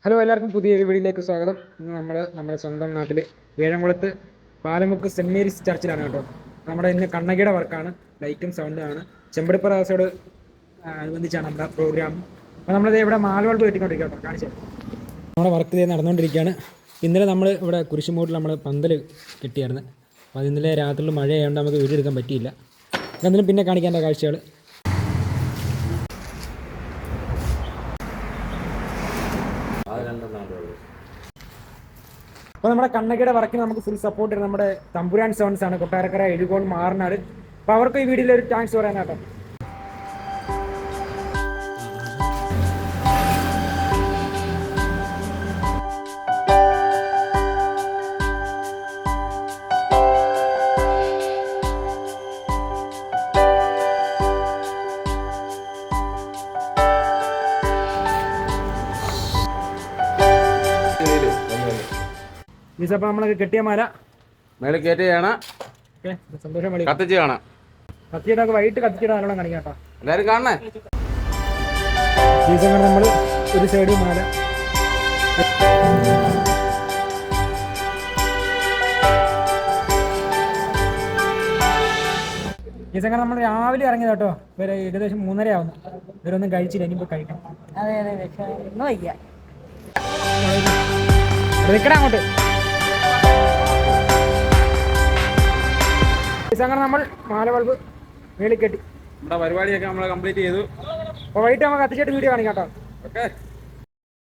Hello, എല്ലാവർക്കും പുതിയൊരു വീഡിയോയിലേക്ക് സ്വാഗതം. ഇന്ന് നമ്മുടെ സ്വന്തം നാട്ടിൽ ഏഴംകുളത്ത് പാലമുക്ക് സെന്റ് മേരീസ് ചർച്ചിലാണ് കേട്ടോ. ഇന്ന് കണ്ണകിയുടെ വർക്കാണ്, ലൈറ്റും സൗണ്ടുമാണ്. ചെമ്പടിപ്പുറ ദിവസോട് അനുബന്ധിച്ചാണ് നമ്മുടെ പ്രോഗ്രാം. അപ്പോൾ നമ്മളിത് ഇവിടെ മാലവൾബ് കെട്ടിക്കൊണ്ടിരിക്കുക കേട്ടോ. കാണിച്ചു നമ്മുടെ വർക്ക് നടന്നുകൊണ്ടിരിക്കുകയാണ്. ഇന്നലെ നമ്മൾ ഇവിടെ കുരിശുമൂട്ടിൽ നമ്മൾ പന്തൽ കെട്ടിയായിരുന്നു. അപ്പോൾ ഇന്നലെ രാത്രിയിൽ മഴയായതുകൊണ്ട് നമുക്ക് വീഡിയോ എടുക്കാൻ പറ്റിയില്ല. എന്തെങ്കിലും പിന്നെ കാണിക്കേണ്ട കാഴ്ചകൾ. അപ്പോൾ നമ്മുടെ കണ്ണകിയുടെ വർക്കിന് നമുക്ക് ഫുൾ സപ്പോർട്ട് ചെയ്യുന്നത് നമ്മുടെ തമ്പുരാൻ സോൺസ് ആണ്, കൊട്ടാരക്കര, എഴുകോൺ, മാറനാട്. അപ്പോൾ അവർക്ക് ഈ വീഡിയോയിൽ ഒരു താങ്ക്സ് പറയാൻ കേട്ടോ. അപ്പോൾ നമ്മളൊക്കെ കെട്ടിയ മാല മേളിൽ കയറ്റുകയാണ്. സന്തോഷം കത്തിച്ച് കാണാം. കത്തിയിട്ടൊക്കെ വൈകിട്ട് കത്തിച്ചിട്ട് നല്ലോണം കാണിക്കാം കേട്ടോ. എല്ലാവരും കാണണേ. നമ്മൾ ഒരു സൈഡ് മാല, ഈ സംഘം നമ്മൾ രാവിലെ ഇറങ്ങിയത് കേട്ടോ. ഇവരെ ഏകദേശം 3:30 ആവുന്നു. ഇവരൊന്നും കഴിച്ചില്ല, ഇനിയിപ്പോൾ കഴിക്കണം. നിൽക്കണം അങ്ങോട്ട്. അങ്ങനെ നമ്മൾ മാലവൾബ് മേളിൽ കെട്ടി നമ്മുടെ പരിപാടിയൊക്കെ നമ്മൾ കംപ്ലീറ്റ് ചെയ്തു. അപ്പോൾ വൈകിട്ട് നമുക്ക് കത്തിച്ചിട്ട് വീഡിയോ കാണിക്കാം കേട്ടോ. ഓക്കെ.